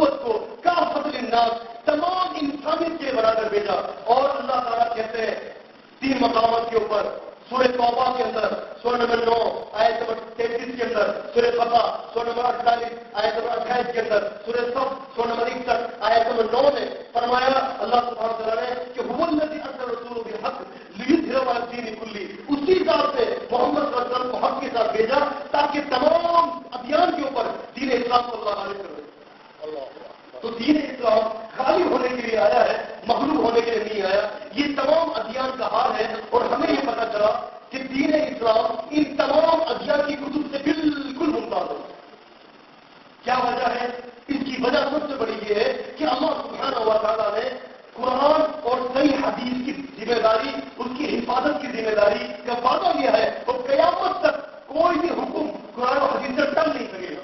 نبوت کو کافۃ للناس تمام انسانیت کے برابر بھیجا. اور اللہ تعالیٰ کہتے ہیں 3 مقامات کے اوپر سورہ توبہ کے اندر سورہ نمبر 9 آیت نمبر 33 کے اندر، سورہ فتح سورہ نمبر 48 آیت نمبر 28 کے اندر، سورہ صف سورہ نمبر 61 آیت نمبر 9 میں فرمایا اللہ سبحانہ وتعالیٰ نے کہ هو الذی ارسل رسولہ بالحق لیظہرہ علی الدین کلہ. اسی ذات سے محمد صلی اللہ علیہ وسلم کو حق کے ساتھ بھیجا تاکہ تمام ادیان کے اوپر دین اسلام کو اللہ غالب کر دے. تو دین اسلام خالی ہونے کے لیے آیا ہے، مغلوب ہونے کے لیے نہیں آیا. یہ تمام ادیان کا حال ہے اور ہمیں یہ پتہ چلا کہ دین اسلام ان تمام ادیان کی کتب سے بالکل ممتاز ہے. کیا وجہ ہے؟ اس کی وجہ سب سے بڑی یہ ہے کہ اللہ سبحانہ و تعالیٰ نے قرآن اور صحیح حدیث کی ذمہ داری، اس کی حفاظت کی ذمہ داری کا وعدہ لیا ہے اور قیامت تک کوئی بھی حکم قرآن و حدیث سے ٹل نہیں سکے گا.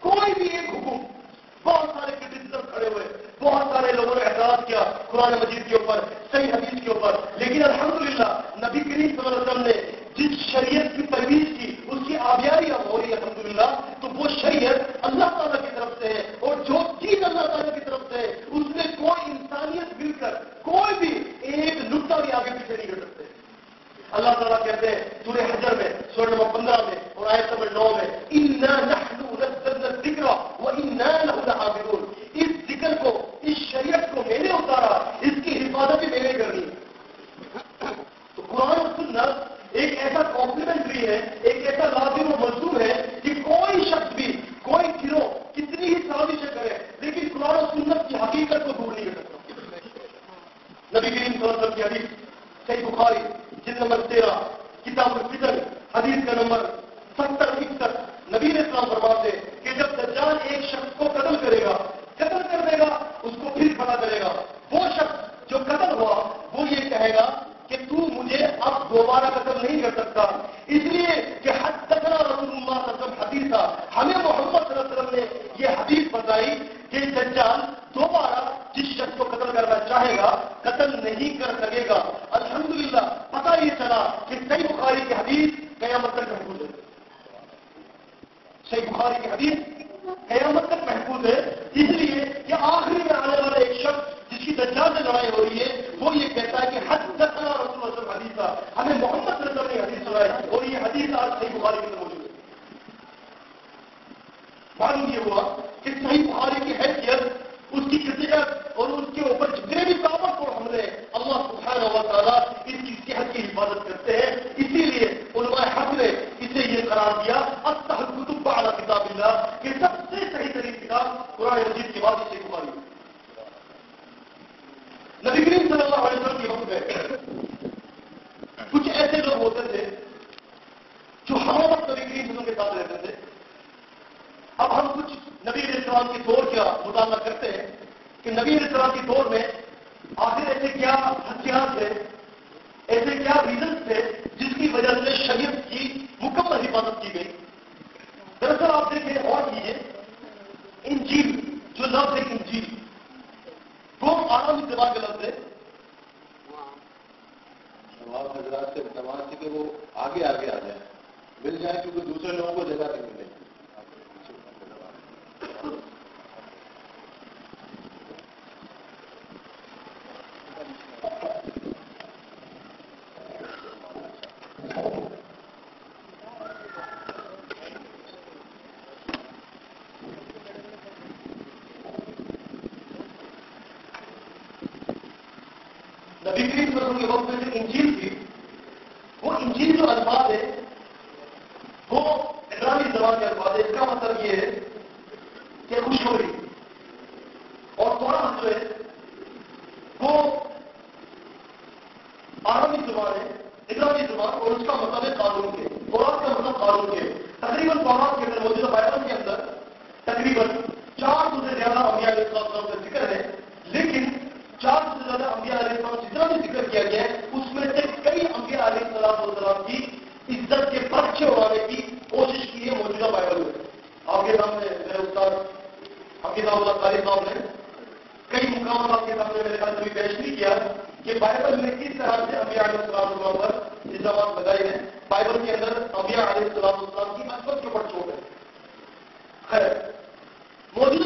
کوئی بھی ایک حکم. بہت سارے کرٹیسزم کھڑے ہوئے، بہت سارے لوگوں نے اعتراض کیا قرآن مجید کے اوپر، صحیح حدیث کے اوپر، لیکن الحمدللہ نبی کریم صلی اللہ علیہ وسلم نے جس شریعت کی ترویج کی اس کی آبیاری اب ہو رہی ہے الحمدللہ. تو وہ شریعت اللہ تعالیٰ کی طرف سے ہے اور جو چیز اللہ تعالیٰ کی طرف سے ہے اس میں کوئی انسانیت مل کر کوئی بھی ایک نقطہ بھی آگے پیچھے نہیں کر سکتے. اللہ تعالیٰ کہتے ہیں سورہ حجر میں سورہ نمبر 15 میں اور آیت نمبر 9 میں اِنَّا نَحْنُ نَزَّلْنَا الذِّكْرَ وَإِنَّا لَهُ لَحَافِظُونَ. اس ذکر کو، اس شریعت کو میں نے اتارا، اس کی حفاظت بھی میں نے کرنی. تو قرآن و سنت ایک ایسا کمپلیمنٹری ہے، ایک ایسا لازم و ملزوم ہے کہ کوئی شخص بھی، کوئی گروہ کتنی ہی سازشیں کرے لیکن قرآن و سنت کی حقیقت کو دور نہیں کر سکتا. نبی کریم صلی اللہ علیہ وسلم کی حدیث صحیح بخاری جلد نمبر 13 کتاب الفتن حدیث کا نمبر 70-61 نبی علیہ السلام فرماتے کہ جب دجال ایک شخص کو قتل کرے گا، قتل کر دے گا، اس کو پھر پتا کرے گا. وہ شخص جو قتل ہوا وہ یہ کہے گا کہ تو مجھے اب دوبارہ قتل نہیں کر سکتا، اس لیے کہ حدثنا رسول اللہ صلی اللہ علیہ وسلم حدیثا، ہمیں محمد صلی اللہ علیہ وسلم نے یہ حدیث بتائی کہ دجال دوبارہ جس شخص کو قتل کرنا چاہے گا قتل نہیں کر سکے گا. الحمدللہ پتہ یہ چلا کہ صحیح بخاری کی حدیث قیامت تک محفوظ ہے. صحیح بخاری کی حدیث قیامت تک محفوظ ہے اس لیے کہ آخری میں آنے والا ایک شخص جس کی دجال سے لڑائی ہو رہی ہے وہ یہ کہتا ہے کہ حدثنا رسول اللہ صلی اللہ علیہ وسلم حدیثا، ہمیں محمد صلی اللہ علیہ وسلم نے حدیث سنائی اور یہ حدیث آج صحیح بخاری کے اندر موجود ہے. معلوم یہ ہوا کہ صحیح بخاری کی حیثیت، اس کی کثرت اور اس کے اوپر جتنے بھی طاقت اور حملے اللہ سبحانہ و تعالیٰ اس کی صحت کی حفاظت کرتے ہیں. اسی لیے علماء حق نے اسے یہ قرار دیا اصح الکتب بعد کتاب اللہ کہ سب سے صحیح ترین کتاب قرآن مجید کے بعد صحیح بخاری. نبی کریم صلی اللہ علیہ وسلم کے وقت میں کچھ ایسے لوگ ہوتے تھے جو ہر وقت نبی کریم صلی اللہ علیہ وسلم کے ساتھ رہتے تھے. اب ہم کچھ نبی علیہ السلام کے دور کا مطالعہ کرتے ہیں کہ نبی علیہ السلام کے دور میں آخر ایسے کیا ہتھیار تھے، ایسے کیا ریزنس تھے جس کی وجہ سے شریعت کی مکمل حفاظت کی گئی. دراصل آپ دیکھیں اور کیجیے، انجیل جو لفظ ہے انجیل وہ عالمی زبان کا لفظ ہے. حضرات سے تمام تھی کہ وہ آگے آگے آ جائیں، مل جائیں کیونکہ دوسرے لوگوں کو جگہ نہیں ملے. نبی کریم صلی اللہ علیہ وسلم کے وقت میں جو انجیل تھی وہ انجیل جو الفاظ ہے وہ عبرانی زبان کے الفاظ ہے. اس کا مطلب یہ ہے کہ خوشخبری. اور قرآن جو ہے وہ عربی زبان ہے، عبرانی زبان، اور اس کا مطلب ہے قانون کے. قرآن کا مطلب قانون کے. تقریباً قرآن کے اندر موجودہ بائبل کے اندر تقریباً 400 سے زیادہ انبیاء علیہ السلام کا ذکر ہے، لیکن 400 سے زیادہ انبیاء علیہ السلام جتنا بھی ذکر کیا گیا ہے اس میں سے کئی انبیاء علیہ السلام کی عزت کے پرچے اڑانے کی کوشش کی ہے موجودہ بائبل میں. آپ کے سامنے میرے استاد حفیظ اللہ قاری صاحب نے کئی مقامات آپ کے سامنے میرے خیال سے پیش نہیں کیا کہ بائبل میں کس طرح سے انبیاء علیہ السلام پر الزامات لگائے ہیں. بائبل کے اندر انبیاء علیہ السلام کی عظمت کے اوپر چھوڑ ہے. خیر موجودہ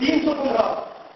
315।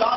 4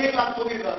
1,24,000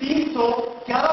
311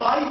22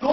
2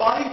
22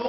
2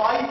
22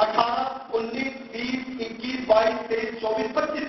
18, 19, 20, 21, 22, 23, 24, 25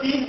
3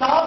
7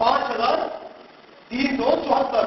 5,374।